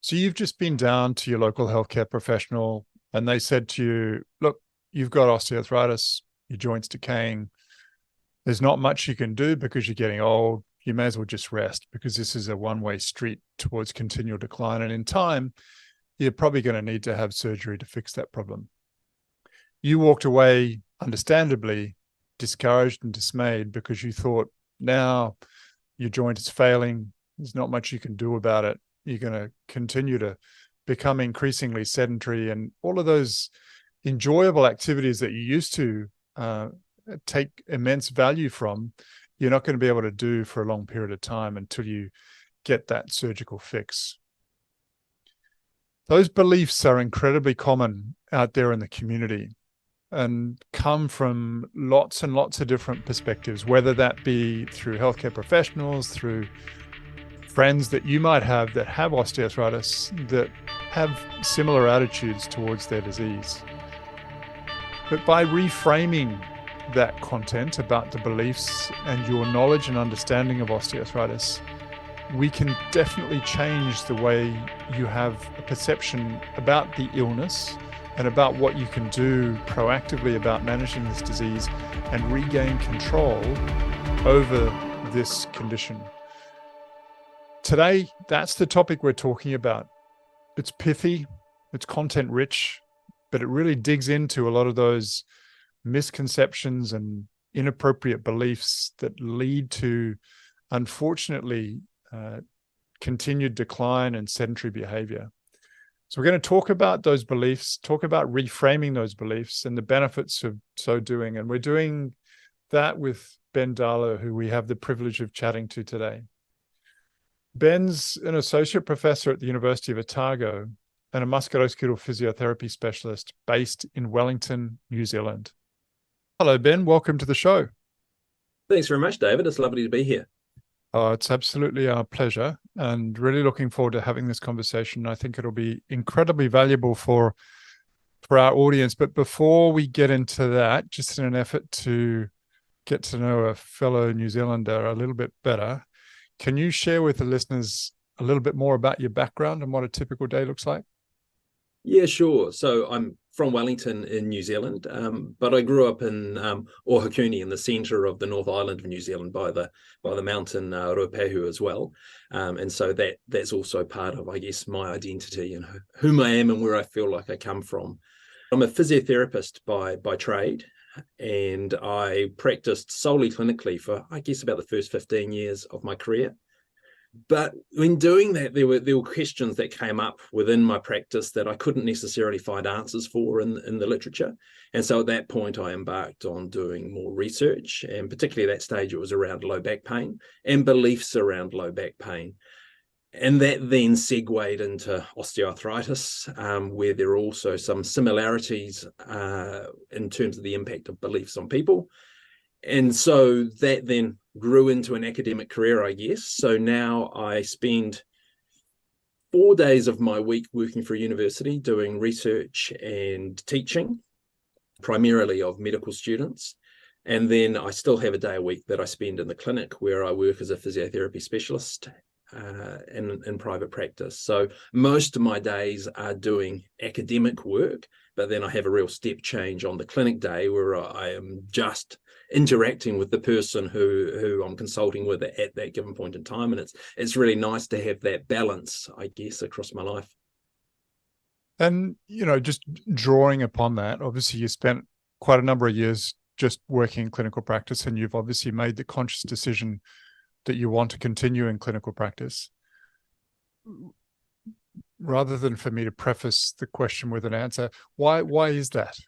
So you've just been down to your local healthcare professional and they said to you, look, you've got osteoarthritis, your joints decaying. There's not much you can do because you're getting old. You may as well just rest because this is a one-way street towards continual decline. And in time, you're probably going to need to have surgery to fix that problem. You walked away, understandably, discouraged and dismayed because you thought, now your joint is failing. There's not much you can do about it. You're going to continue to become increasingly sedentary, and all of those enjoyable activities that you used to take immense value from, you're not going to be able to do for a long period of time until you get that surgical fix. Those beliefs are incredibly common out there in the community and come from lots and lots of different perspectives, whether that be through healthcare professionals, through friends that you might have that have osteoarthritis that have similar attitudes towards their disease. But by reframing that content about the beliefs and your knowledge and understanding of osteoarthritis, we can definitely change the way you have a perception about the illness and about what you can do proactively about managing this disease and regain control over this condition. Today, that's the topic we're talking about. It's pithy, it's content rich, but it really digs into a lot of those misconceptions and inappropriate beliefs that lead to, unfortunately, continued decline and sedentary behavior. So we're going to talk about those beliefs, talk about reframing those beliefs and the benefits of so doing. And we're doing that with Ben Darlow, who we have the privilege of chatting to today. Ben's an associate professor at the University of Otago and a musculoskeletal physiotherapy specialist based in Wellington, New Zealand. Hello, Ben. Welcome to the show. Thanks very much, David. It's lovely to be here. It's absolutely our pleasure, and really looking forward to having this conversation. I think it'll be incredibly valuable for our audience. But before we get into that, just in an effort to get to know a fellow New Zealander a little bit better, can you share with the listeners a little bit more about your background and what a typical day looks like? Yeah, sure. So I'm from Wellington in New Zealand, but I grew up in Otago in the centre of the North Island of New Zealand by the mountain Ruapehu as well. And so that's also part of, I guess, my identity and whom I am and where I feel like I come from. I'm a physiotherapist by trade, and I practiced solely clinically for, I guess, about the first 15 years of my career. But in doing that, there were questions that came up within my practice that I couldn't necessarily find answers for in the literature. And so at that point, I embarked on doing more research, and particularly at that stage, it was around low back pain and beliefs around low back pain. And that then segued into osteoarthritis, where there are also some similarities in terms of the impact of beliefs on people. And so that then grew into an academic career, I guess. So now I spend 4 days of my week working for a university doing research and teaching, primarily of medical students. And then I still have a day a week that I spend in the clinic where I work as a physiotherapy specialist in private practice. So most of my days are doing academic work, but then I have a real step change on the clinic day where I am just interacting with the person who I'm consulting with at that given point in time. And it's really nice to have that balance, I guess, across my life. And, just drawing upon that, obviously you spent quite a number of years just working in clinical practice, and you've obviously made the conscious decision that you want to continue in clinical practice. Rather than for me to preface the question with an answer, why is that?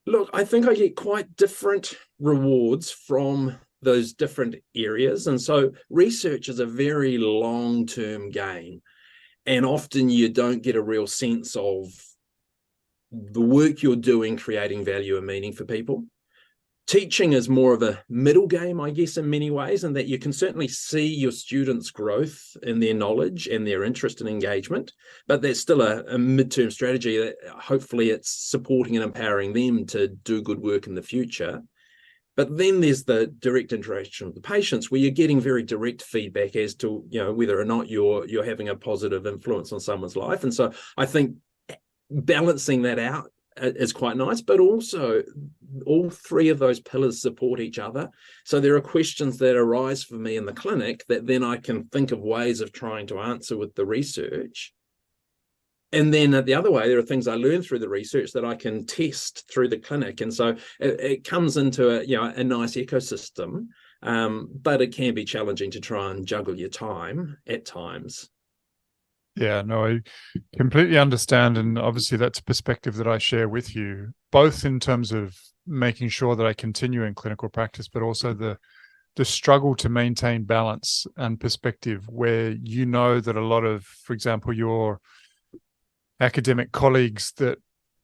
Look, I think I get quite different rewards from those different areas. And so research is a very long-term game. And often you don't get a real sense of the work you're doing, creating value and meaning for people. Teaching is more of a middle game, I guess, in many ways, and that you can certainly see your students' growth in their knowledge and their interest and engagement, but that's still a midterm strategy that hopefully it's supporting and empowering them to do good work in the future. But then there's the direct interaction with the patients, where you're getting very direct feedback as to, whether or not you're having a positive influence on someone's life. And so I think balancing that out is quite nice, but also all three of those pillars support each other. So there are questions that arise for me in the clinic that then I can think of ways of trying to answer with the research. And then the other way, there are things I learn through the research that I can test through the clinic. And so it comes into a nice ecosystem, but it can be challenging to try and juggle your time at times. Yeah, no, I completely understand. And obviously that's a perspective that I share with you, both in terms of making sure that I continue in clinical practice, but also the struggle to maintain balance and perspective, where you know that a lot of, for example, your academic colleagues that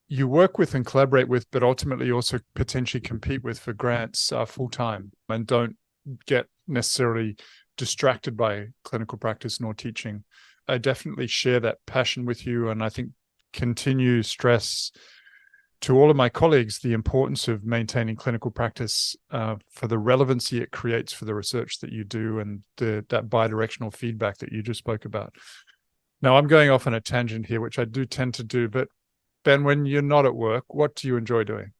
you work with and collaborate with, but ultimately also potentially compete with for grants, are full-time and don't get necessarily distracted by clinical practice nor teaching. I definitely share that passion with you, and I think continue stress to all of my colleagues the importance of maintaining clinical practice for the relevancy it creates for the research that you do, and that bidirectional feedback that you just spoke about. Now, I'm going off on a tangent here, which I do tend to do, but Ben, when you're not at work, what do you enjoy doing?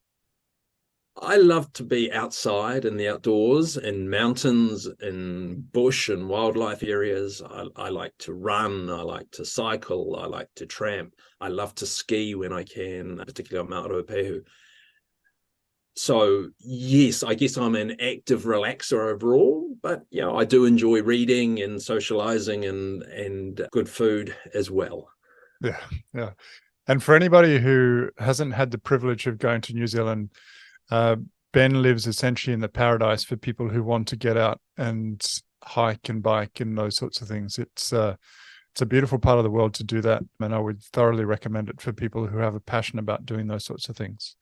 I love to be outside in the outdoors, in mountains, in bush and wildlife areas. I like to run. I like to cycle. I like to tramp. I love to ski when I can, particularly on Mount Ruapehu. So yes, I guess I'm an active relaxer overall, but I do enjoy reading and socializing and good food as well. Yeah, yeah. And for anybody who hasn't had the privilege of going to New Zealand, Ben lives essentially in the paradise for people who want to get out and hike and bike and those sorts of things. It's a beautiful part of the world to do that, and I would thoroughly recommend it for people who have a passion about doing those sorts of things.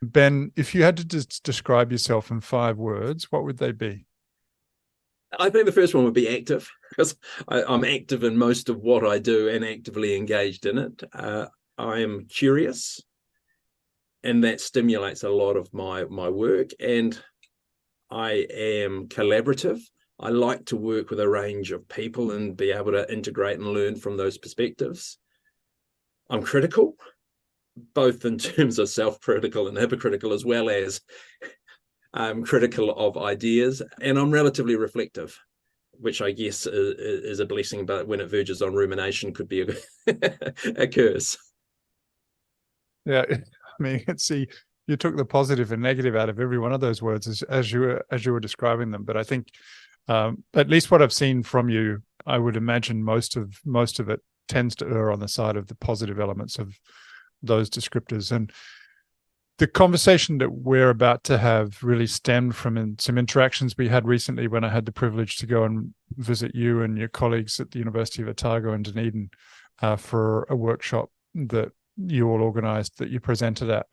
Ben, if you had to describe yourself in 5 words, what would they be? I think the first one would be active, because I'm active in most of what I do and actively engaged in it. I am curious, and that stimulates a lot of my work. And I am collaborative. I like to work with a range of people and be able to integrate and learn from those perspectives. I'm critical, both in terms of self-critical and hypocritical, as well as I'm critical of ideas. And I'm relatively reflective, which I guess is a blessing, but when it verges on rumination, could be a curse. Yeah, I mean, see, you took the positive and negative out of every one of those words as you were describing them. But I think, at least what I've seen from you, I would imagine most of it tends to err on the side of the positive elements of those descriptors. And the conversation that we're about to have really stemmed from some interactions we had recently when I had the privilege to go and visit you and your colleagues at the University of Otago and Dunedin for a workshop that you all organized, that you presented at,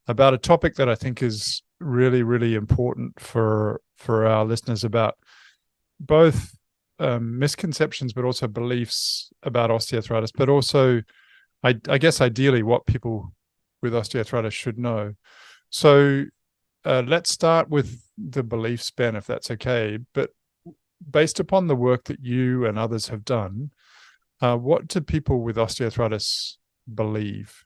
about a topic that I think is really, really important for our listeners, about both misconceptions, but also beliefs about osteoarthritis, but also, I guess, ideally what people with osteoarthritis should know. So let's start with the beliefs, Ben, if that's okay. But based upon the work that you and others have done, what do people with osteoarthritis believe?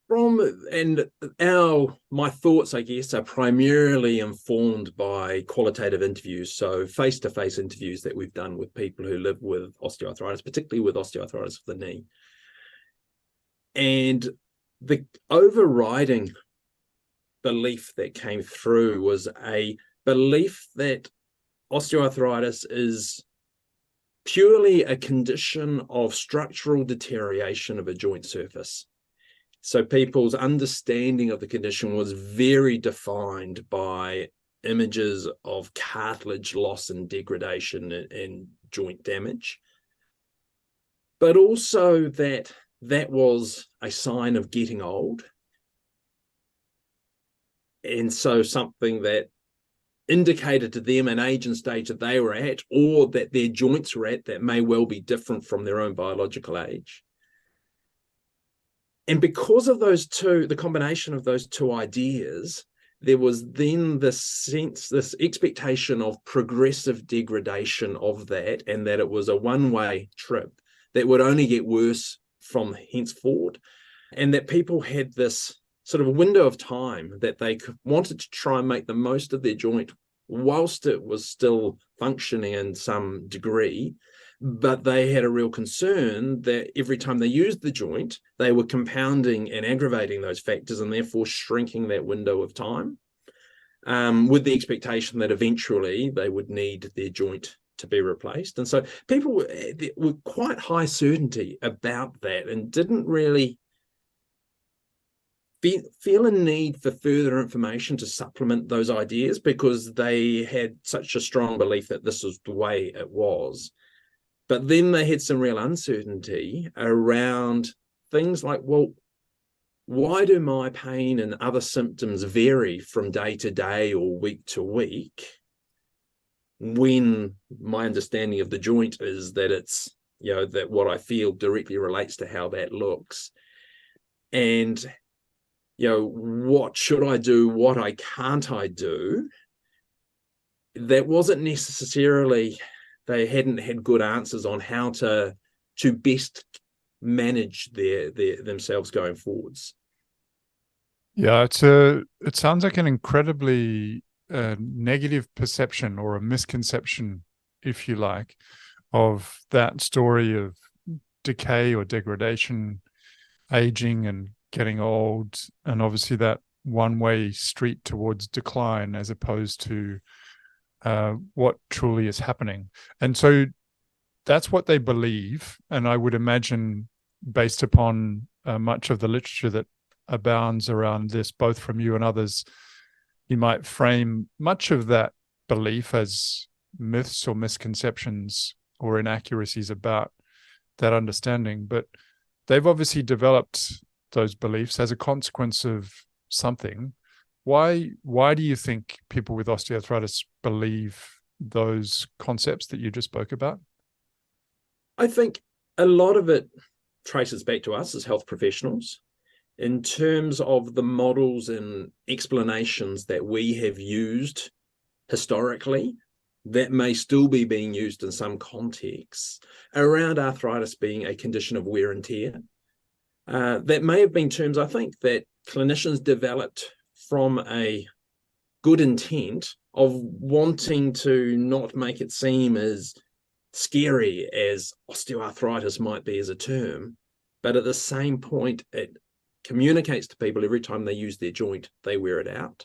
My thoughts, I guess, are primarily informed by qualitative interviews, so face-to-face interviews that we've done with people who live with osteoarthritis, particularly with osteoarthritis of the knee. And the overriding belief that came through was a belief that osteoarthritis is purely a condition of structural deterioration of a joint surface. So people's understanding of the condition was very defined by images of cartilage loss and degradation and joint damage, but also that was a sign of getting old. And so something that indicated to them an age and stage that they were at, or that their joints were at, that may well be different from their own biological age. And because of those two, the combination of those two ideas, there was then this sense, this expectation of progressive degradation of that, and that it was a one-way trip that would only get worse from henceforward, and that people had this sort of a window of time that they wanted to try and make the most of their joint whilst it was still functioning in some degree, but they had a real concern that every time they used the joint, they were compounding and aggravating those factors and therefore shrinking that window of time, with the expectation that eventually they would need their joint to be replaced. And so people were quite high certainty about that and didn't really feel a need for further information to supplement those ideas, because they had such a strong belief that this was the way it was. But then they had some real uncertainty around things like, well, why do my pain and other symptoms vary from day to day or week to week, when my understanding of the joint is that it's, that what I feel directly relates to how that looks? And, what should I do? What can't I do? That wasn't necessarily, they hadn't had good answers on how to best manage their themselves going forwards. Yeah, it sounds like an incredibly negative perception or a misconception, if you like, of that story of decay or degradation, aging and getting old, and obviously that one-way street towards decline, as opposed to what truly is happening. And so that's what they believe. And I would imagine, based upon much of the literature that abounds around this, both from you and others, you might frame much of that belief as myths or misconceptions or inaccuracies about that understanding. But they've obviously developed those beliefs as a consequence of something. Why do you think people with osteoarthritis believe those concepts that you just spoke about? I think a lot of it traces back to us as health professionals, in terms of the models and explanations that we have used historically, that may still be being used in some contexts, around arthritis being a condition of wear and tear. That may have been terms, I think, that clinicians developed from a good intent of wanting to not make it seem as scary as osteoarthritis might be as a term, but at the same point, it communicates to people every time they use their joint, they wear it out.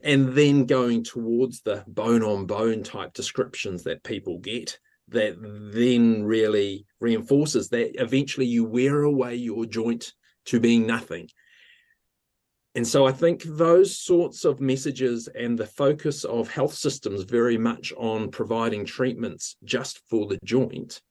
And then going towards the bone-on-bone type descriptions that people get, that then really reinforces that eventually you wear away your joint to being nothing. And so I think those sorts of messages and the focus of health systems very much on providing treatments just for the joint,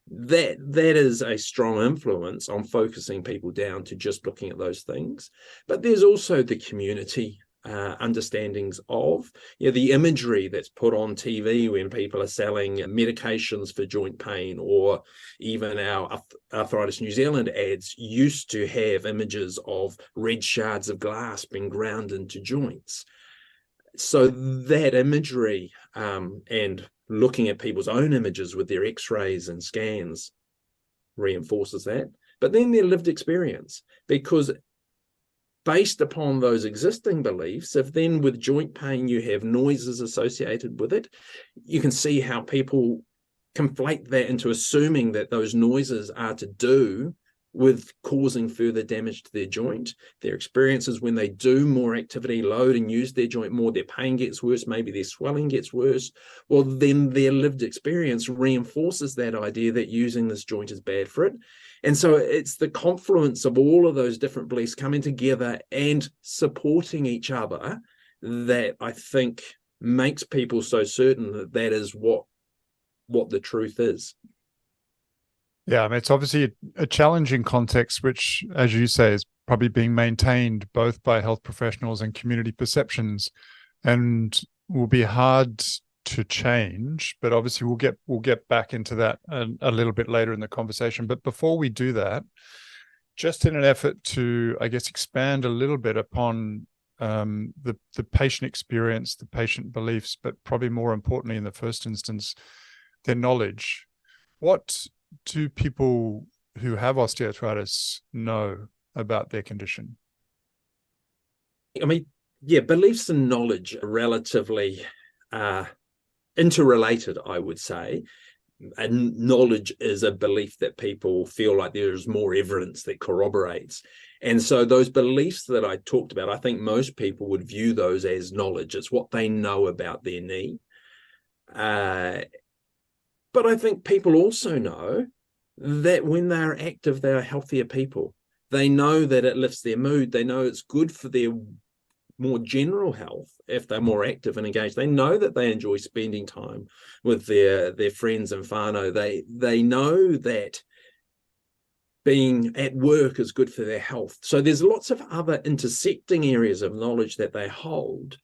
that is a strong influence on focusing people down to just looking at those things. But there's also the community understandings of the imagery that's put on TV when people are selling medications for joint pain, or even our Arthritis New Zealand ads used to have images of red shards of glass being ground into joints. So that imagery and looking at people's own images with their x-rays and scans reinforces that. But then their lived experience, because based upon those existing beliefs, if then with joint pain you have noises associated with it, you can see how people conflate that into assuming that those noises are to do with causing further damage to their joint. Their experiences when they do more activity load and use their joint more, their pain gets worse, maybe their swelling gets worse. Well, then their lived experience reinforces that idea that using this joint is bad for it. And so it's the confluence of all of those different beliefs coming together and supporting each other that I think makes people so certain that that is what the truth is. Yeah, I mean, it's obviously a challenging context, which, as you say, is probably being maintained both by health professionals and community perceptions, and will be hard to change. But obviously, we'll get back into that a little bit later in the conversation. But before we do that, just in an effort to, I guess, expand a little bit upon the patient experience, the patient beliefs, but probably more importantly, in the first instance, their knowledge. What do people who have osteoarthritis know about their condition? I mean, yeah, beliefs and knowledge are relatively interrelated, I would say. And knowledge is a belief that people feel like there's more evidence that corroborates. And so those beliefs that I talked about, I think most people would view those as knowledge. It's what they know about their knee. But I think people also know that when they're active, they're healthier people. They know that it lifts their mood. They know it's good for their more general health if they're more active and engaged. They know that they enjoy spending time with their friends and whānau. They know that being at work is good for their health. So there's lots of other intersecting areas of knowledge that they hold.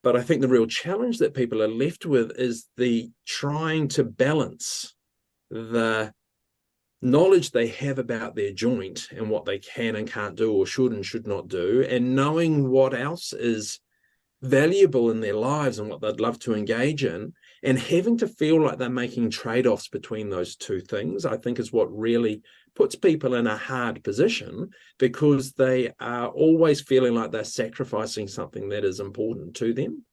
But I think the real challenge that people are left with is the trying to balance the knowledge they have about their joint and what they can and can't do or should and should not do, and knowing what else is valuable in their lives and what they'd love to engage in, and having to feel like they're making trade-offs between those two things, I think is what really puts people in a hard position, because they are always feeling like they're sacrificing something that is important to them.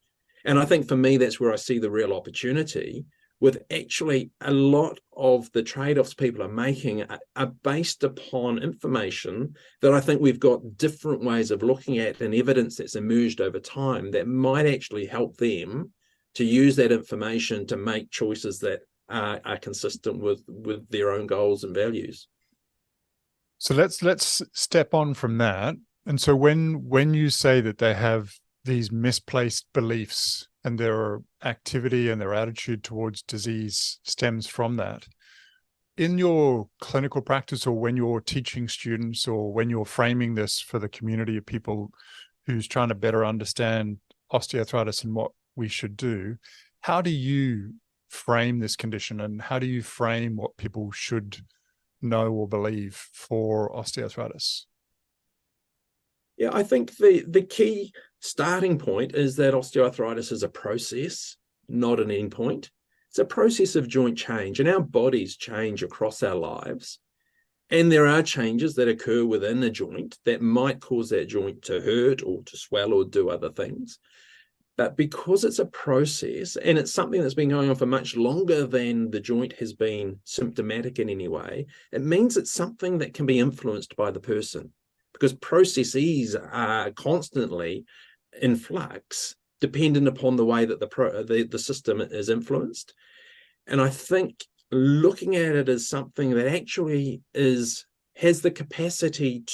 And I think for me, that's where I see the real opportunity, with actually a lot of the trade-offs people are making are based upon information that I think we've got different ways of looking at, and evidence that's emerged over time that might actually help them to use that information to make choices that are consistent with their own goals and values. So let's step on from that. And so when you say that they have these misplaced beliefs and their activity and their attitude towards disease stems from that, in your clinical practice, or when you're teaching students, or when you're framing this for the community of people who's trying to better understand osteoarthritis and what we should do, how do you frame this condition, and how do you frame what people should know or believe for osteoarthritis? Yeah, I think the key starting point is that osteoarthritis is a process, not an endpoint. It's a process of joint change, and our bodies change across our lives. And there are changes that occur within a joint that might cause that joint to hurt or to swell or do other things. But because it's a process, and it's something that's been going on for much longer than the joint has been symptomatic in any way, it means it's something that can be influenced by the person, because processes are constantly in flux, dependent upon the way that the system is influenced. And I think looking at it as something that actually has the capacity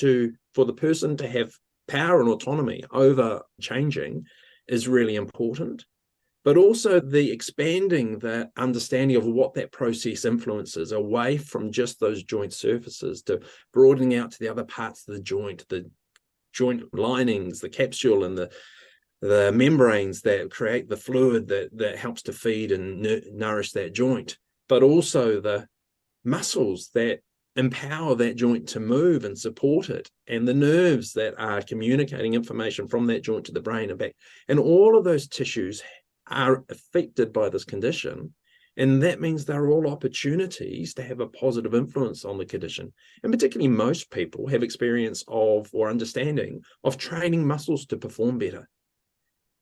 for the person to have power and autonomy over changing is really important. But also the expanding the understanding of what that process influences away from just those joint surfaces, to broadening out to the other parts of the joint linings, the capsule, and the membranes that create the fluid that helps to feed and nourish that joint, but also the muscles that empower that joint to move and support it, and the nerves that are communicating information from that joint to the brain and back. And all of those tissues are affected by this condition. And that means they're all opportunities to have a positive influence on the condition. And particularly most people have experience of, or understanding of, training muscles to perform better.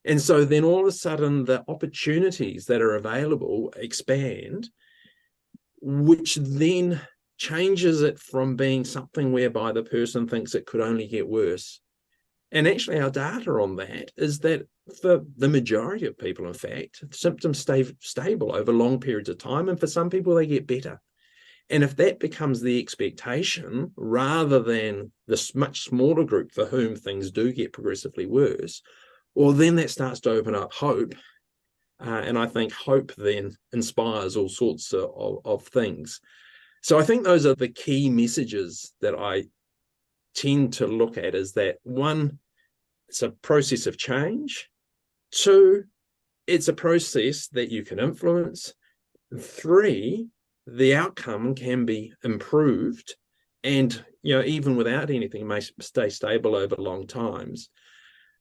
And so then all of a sudden the opportunities that are available expand, which then changes it from being something whereby the person thinks it could only get worse. And actually our data on that is that for the majority of people, in fact, symptoms stay stable over long periods of time, and for some people they get better. And if that becomes the expectation, rather than this much smaller group for whom things do get progressively worse, well, then that starts to open up hope. And I think hope then inspires all sorts of things. So I think those are the key messages that I tend to look at, is that one, it's a process of change. Two, it's a process that you can influence. Three, the outcome can be improved, and even without anything, it may stay stable over long times.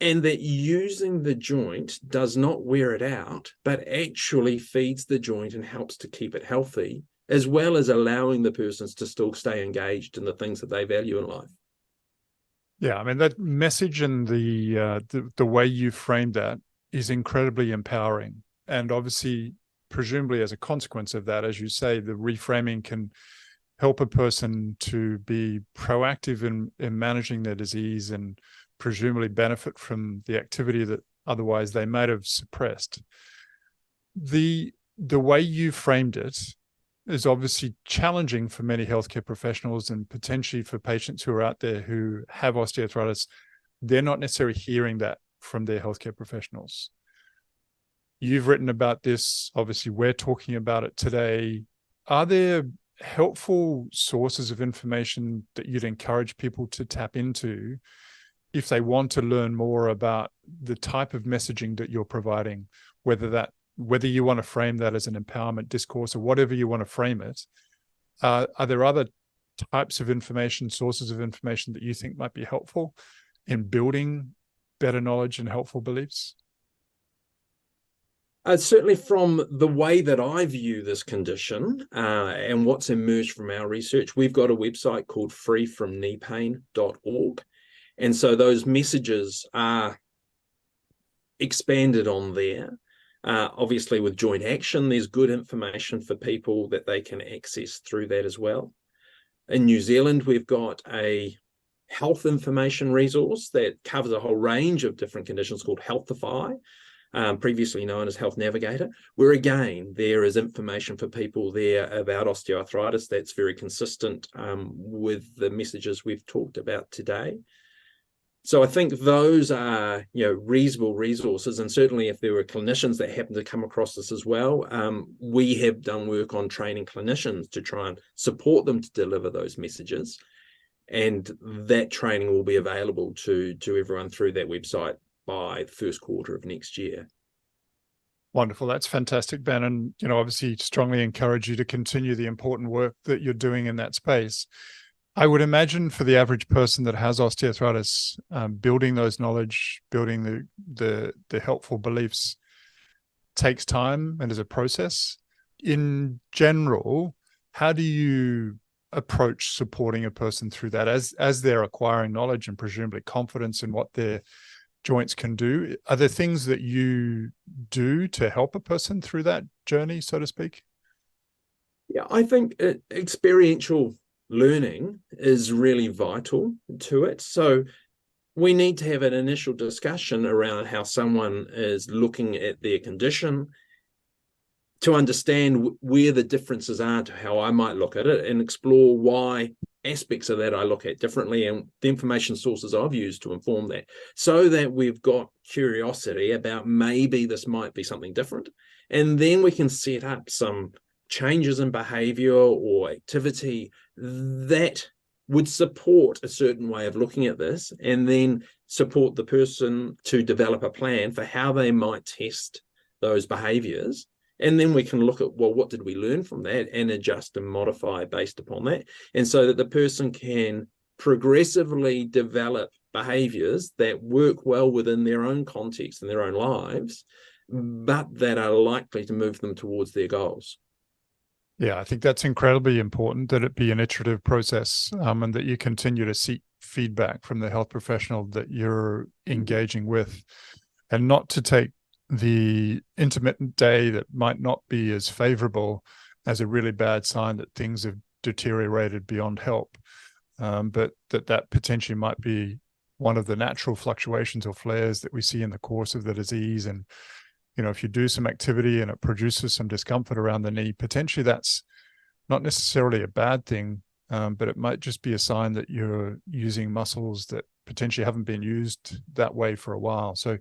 and that using the joint does not wear it out, but actually feeds the joint and helps to keep it healthy, as well as allowing the persons to still stay engaged in the things that they value in life. Yeah, I mean, that message and the way you framed that is incredibly empowering. And obviously, presumably as a consequence of that, as you say, the reframing can help a person to be proactive in managing their disease and presumably benefit from the activity that otherwise they might have suppressed. The way you framed it is obviously challenging for many healthcare professionals and potentially for patients who are out there who have osteoarthritis. They're not necessarily hearing that from their healthcare professionals. You've written about this. Obviously, we're talking about it today. Are there helpful sources of information that you'd encourage people to tap into if they want to learn more about the type of messaging that you're providing, whether you want to frame that as an empowerment discourse or whatever you want to frame it? Are there other types of information, sources of information that you think might be helpful in building better knowledge and helpful beliefs? Certainly from the way that I view this condition and what's emerged from our research, we've got a website called freefromkneepain.org. And so those messages are expanded on there. Obviously, with joint action, there's good information for people that they can access through that as well. In New Zealand, we've got a health information resource that covers a whole range of different conditions called Healthify, previously known as Health Navigator, where again, there is information for people there about osteoarthritis that's very consistent with the messages we've talked about today. So I think those are, reasonable resources. And certainly if there were clinicians that happen to come across this as well, we have done work on training clinicians to try and support them to deliver those messages. And that training will be available to everyone through that website by the first quarter of next year. Wonderful. That's fantastic, Ben. And, obviously strongly encourage you to continue the important work that you're doing in that space. I would imagine for the average person that has osteoarthritis, building those knowledge, building the helpful beliefs takes time and is a process. In general, how do you approach supporting a person through that as they're acquiring knowledge and presumably confidence in what their joints can do? Are there things that you do to help a person through that journey, so to speak? Yeah, I think experiential learning is really vital to it. So we need to have an initial discussion around how someone is looking at their condition to understand where the differences are to how I might look at it and explore why aspects of that I look at differently and the information sources I've used to inform that, so that we've got curiosity about maybe this might be something different. And then we can set up some changes in behavior or activity that would support a certain way of looking at this, and then support the person to develop a plan for how they might test those behaviors. And then we can look at, well, what did we learn from that, and adjust and modify based upon that. And so that the person can progressively develop behaviors that work well within their own context and their own lives, but that are likely to move them towards their goals. Yeah, I think that's incredibly important, that it be an iterative process, and that you continue to seek feedback from the health professional that you're engaging with, and not to take the intermittent day that might not be as favorable as a really bad sign that things have deteriorated beyond help, but that potentially might be one of the natural fluctuations or flares that we see in the course of the disease. And if you do some activity and it produces some discomfort around the knee, potentially that's not necessarily a bad thing, but it might just be a sign that you're using muscles that potentially haven't been used that way for a while. So,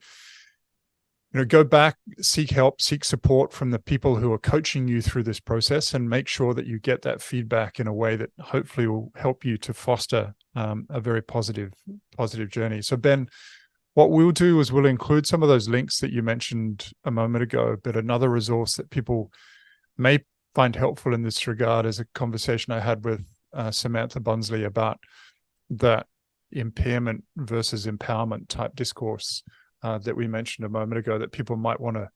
go back, seek help, seek support from the people who are coaching you through this process, and make sure that you get that feedback in a way that hopefully will help you to foster a very positive journey. So, Ben, what we'll do is we'll include some of those links that you mentioned a moment ago, but another resource that people may find helpful in this regard is a conversation I had with Samantha Bunsley about that impairment versus empowerment type discourse that we mentioned a moment ago that people might want to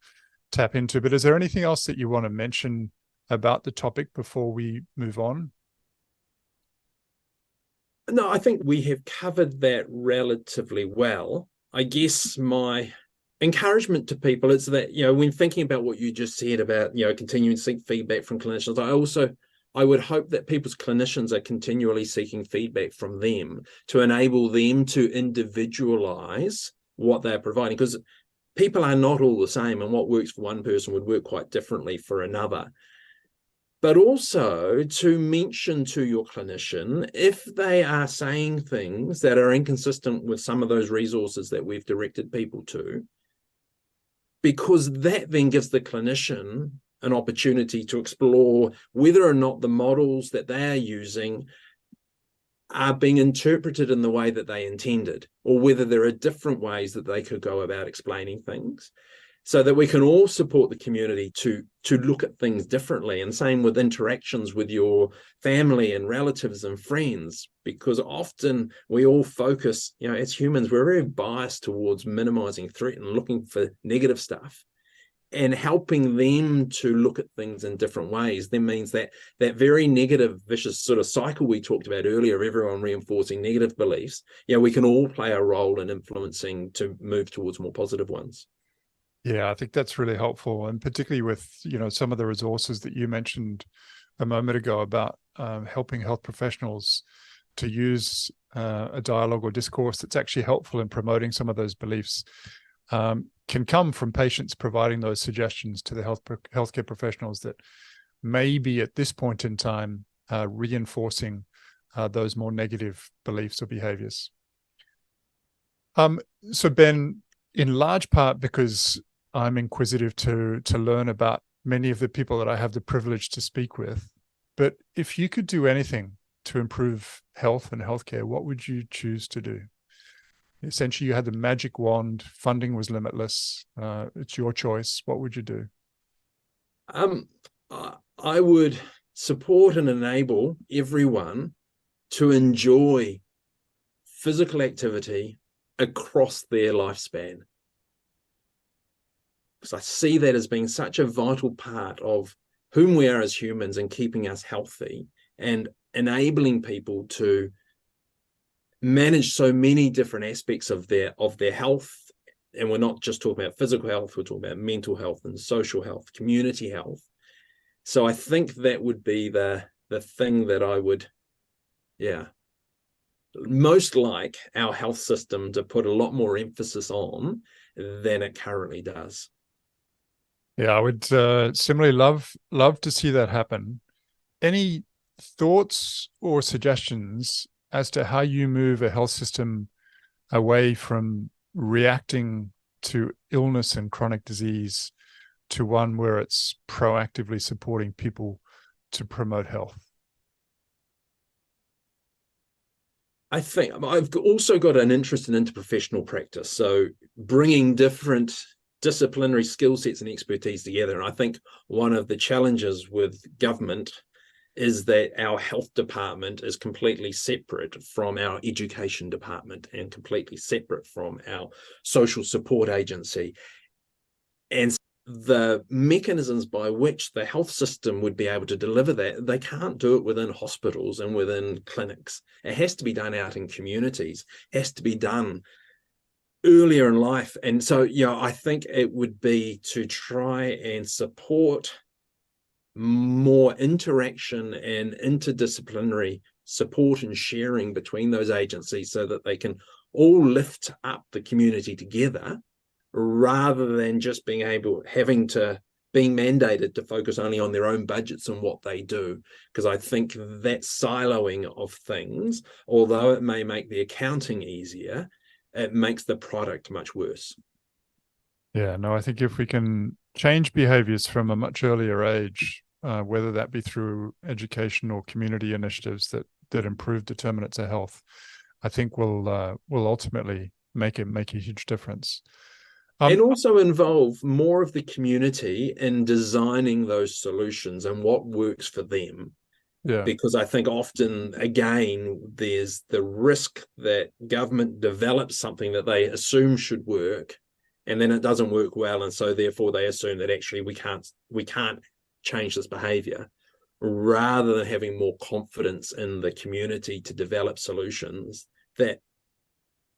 tap into. But is there anything else that you want to mention about the topic before we move on? No, I think we have covered that relatively well. I guess my encouragement to people is that, when thinking about what you just said about, continuing to seek feedback from clinicians, I would hope that people's clinicians are continually seeking feedback from them to enable them to individualize what they're providing, because people are not all the same, and what works for one person would work quite differently for another. But also to mention to your clinician if they are saying things that are inconsistent with some of those resources that we've directed people to, because that then gives the clinician an opportunity to explore whether or not the models that they are using are being interpreted in the way that they intended, or whether there are different ways that they could go about explaining things, so that we can all support the community to look at things differently. And same with interactions with your family and relatives and friends, because often we all focus, as humans, we're very biased towards minimizing threat and looking for negative stuff. And helping them to look at things in different ways then means that that very negative, vicious sort of cycle we talked about earlier of everyone reinforcing negative beliefs, we can all play a role in influencing to move towards more positive ones. Yeah, I think that's really helpful, and particularly with some of the resources that you mentioned a moment ago about helping health professionals to use a dialogue or discourse that's actually helpful in promoting some of those beliefs. Can come from patients providing those suggestions to the healthcare professionals that may be at this point in time reinforcing those more negative beliefs or behaviors. So Ben, in large part because I'm inquisitive to learn about many of the people that I have the privilege to speak with, but if you could do anything to improve health and healthcare, what would you choose to do? Essentially, you had the magic wand, funding was limitless. It's your choice. What would you do? I would support and enable everyone to enjoy physical activity across their lifespan, because I see that as being such a vital part of whom we are as humans and keeping us healthy and enabling people to manage so many different aspects of their health. And we're not just talking about physical health, we're talking about mental health and social health, community health. So I think that would be the thing that I would, most like our health system to put a lot more emphasis on than it currently does. Yeah, I would similarly love to see that happen. Any thoughts or suggestions as to how you move a health system away from reacting to illness and chronic disease to one where it's proactively supporting people to promote health? I think I've also got an interest in interprofessional practice. So bringing different disciplinary skill sets and expertise together. And I think one of the challenges with government is that our health department is completely separate from our education department and completely separate from our social support agency. And the mechanisms by which the health system would be able to deliver that, they can't do it within hospitals and within clinics. It has to be done out in communities, it has to be done earlier in life. And so, I think it would be to try and support more interaction and interdisciplinary support and sharing between those agencies so that they can all lift up the community together, rather than just being mandated to focus only on their own budgets and what they do. Because I think that siloing of things, although it may make the accounting easier, it makes the product much worse. Yeah, no, I think if we can change behaviors from a much earlier age, whether that be through education or community initiatives that improve determinants of health, I think will ultimately make a huge difference. And also involve more of the community in designing those solutions and what works for them. Yeah. Because I think often, again, there's the risk that government develops something that they assume should work, and then it doesn't work well, and so therefore they assume that actually we can't change this behavior, rather than having more confidence in the community to develop solutions that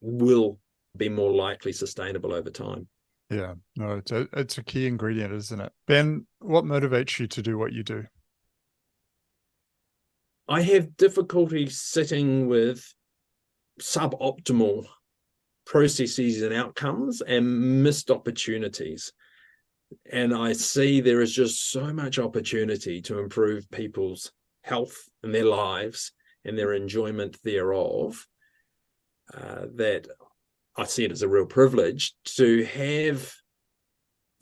will be more likely sustainable over time. Yeah, no, it's a key ingredient, isn't it? Ben, what motivates you to do what you do? I have difficulty sitting with suboptimal processes and outcomes and missed opportunities. And I see there is just so much opportunity to improve people's health and their lives and their enjoyment thereof, that I see it as a real privilege to have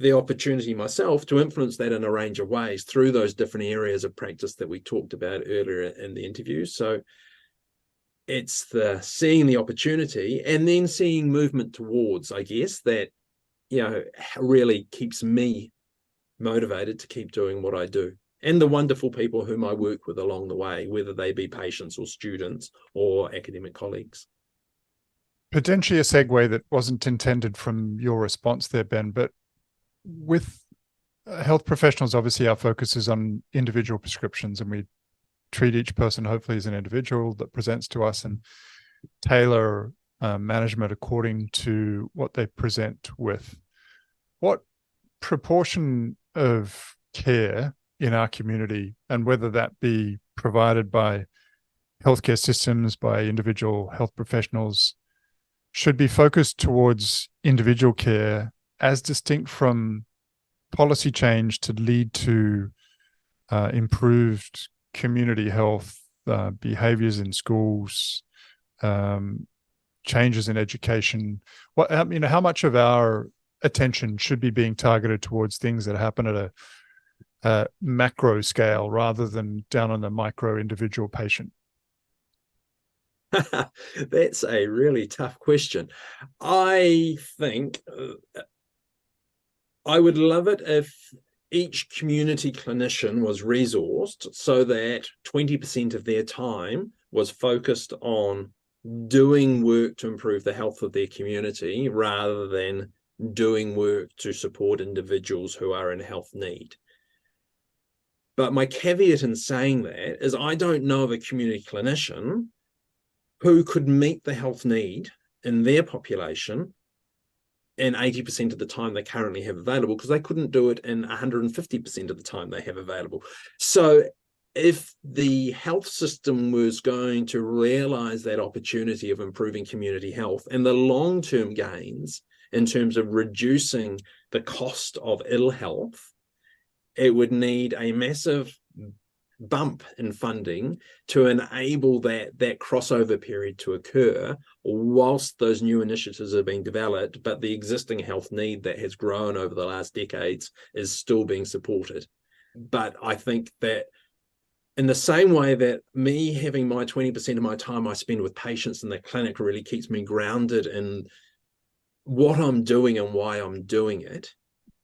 the opportunity myself to influence that in a range of ways through those different areas of practice that we talked about earlier in the interview. So it's the seeing the opportunity and then seeing movement towards, I guess, that, really keeps me motivated to keep doing what I do. And the wonderful people whom I work with along the way, whether they be patients or students or academic colleagues. Potentially a segue that wasn't intended from your response there, Ben, but with health professionals, obviously our focus is on individual prescriptions, and we treat each person hopefully as an individual that presents to us and tailor management according to what they present with. What proportion of care in our community, and whether that be provided by healthcare systems, by individual health professionals, should be focused towards individual care as distinct from policy change to lead to improved community health, behaviors in schools, changes in education? How much of our attention should be being targeted towards things that happen at a macro scale rather than down on the micro individual patient? That's a really tough question. I think I would love it if each community clinician was resourced so that 20% of their time was focused on doing work to improve the health of their community rather than doing work to support individuals who are in health need. But my caveat in saying that is I don't know of a community clinician who could meet the health need in their population in 80% of the time they currently have available, because they couldn't do it in 150% of the time they have available. So if the health system was going to realize that opportunity of improving community health and the long-term gains in terms of reducing the cost of ill health, it would need a massive bump in funding to enable that crossover period to occur whilst those new initiatives are being developed, but the existing health need that has grown over the last decades is still being supported. But I think that in the same way that me having my 20% of my time I spend with patients in the clinic really keeps me grounded in what I'm doing and why I'm doing it,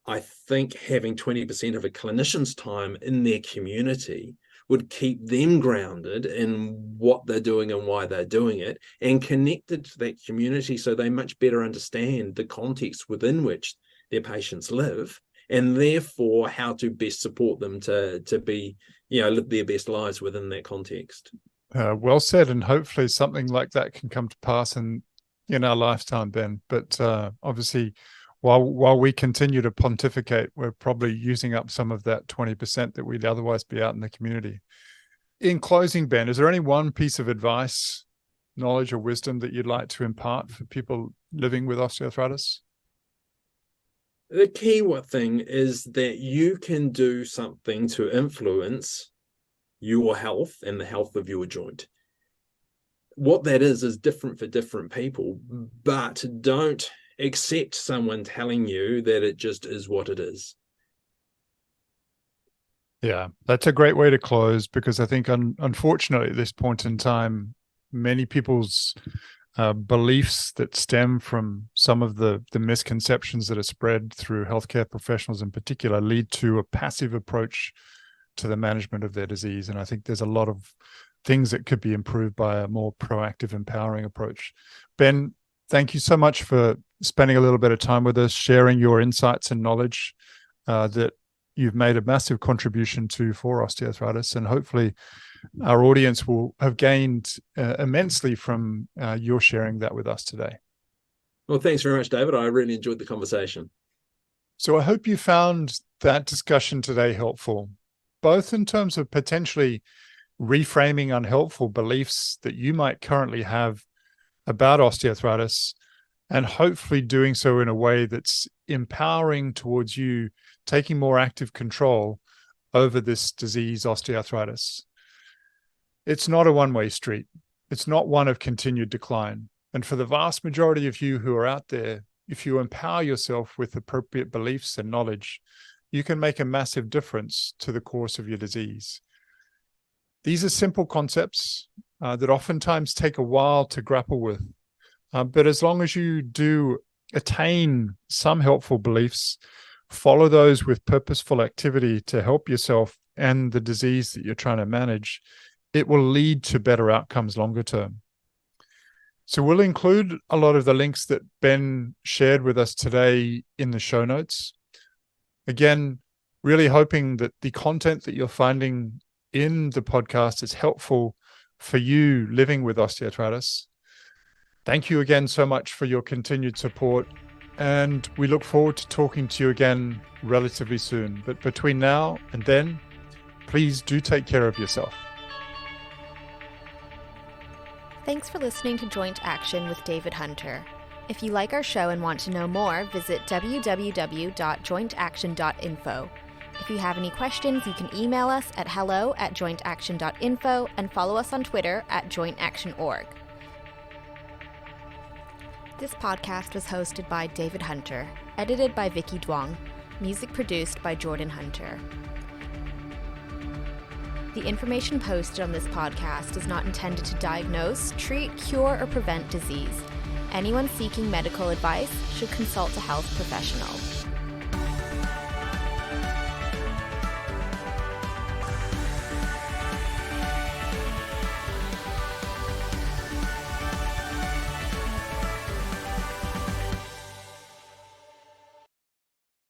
I think having 20% of a clinician's time in their community would keep them grounded in what they're doing and why they're doing it, and connected to that community so they much better understand the context within which their patients live, and therefore how to best support them to be, live their best lives within that context. Well said, and hopefully something like that can come to pass in our lifetime, Ben. But obviously, while we continue to pontificate, we're probably using up some of that 20% that we'd otherwise be out in the community. In closing, Ben, is there any one piece of advice, knowledge, or wisdom that you'd like to impart for people living with osteoarthritis? The key thing is that you can do something to influence your health and the health of your joint. What that is different for different people, but don't accept someone telling you that it just is what it is. Yeah, that's a great way to close, because I think unfortunately at this point in time, many people's beliefs that stem from some of the misconceptions that are spread through healthcare professionals in particular lead to a passive approach to the management of their disease. And I think there's a lot of things that could be improved by a more proactive, empowering approach. Ben, thank you so much for spending a little bit of time with us, sharing your insights and knowledge that you've made a massive contribution to for osteoarthritis. And hopefully our audience will have gained immensely from your sharing that with us today. Well, thanks very much, David. I really enjoyed the conversation. So I hope you found that discussion today helpful, both in terms of potentially reframing unhelpful beliefs that you might currently have about osteoarthritis, and hopefully doing so in a way that's empowering towards you taking more active control over this disease, osteoarthritis. It's not a one-way street. It's not one of continued decline. And for the vast majority of you who are out there, if you empower yourself with appropriate beliefs and knowledge, you can make a massive difference to the course of your disease. These are simple concepts that oftentimes take a while to grapple with. But as long as you do attain some helpful beliefs, follow those with purposeful activity to help yourself and the disease that you're trying to manage, it will lead to better outcomes longer term. So we'll include a lot of the links that Ben shared with us today in the show notes. Again, really hoping that the content that you're finding in the podcast is helpful for you living with osteoarthritis. Thank you again so much for your continued support, and we look forward to talking to you again relatively soon. But between now and then, please do take care of yourself. Thanks for listening to Joint Action with David Hunter. If you like our show and want to know more, visit www.jointaction.info. If you have any questions, you can email us at hello@jointaction.info and follow us on Twitter @jointactionorg. This podcast was hosted by David Hunter, edited by Vicky Duong, music produced by Jordan Hunter. The information posted on this podcast is not intended to diagnose, treat, cure, or prevent disease. Anyone seeking medical advice should consult a health professional.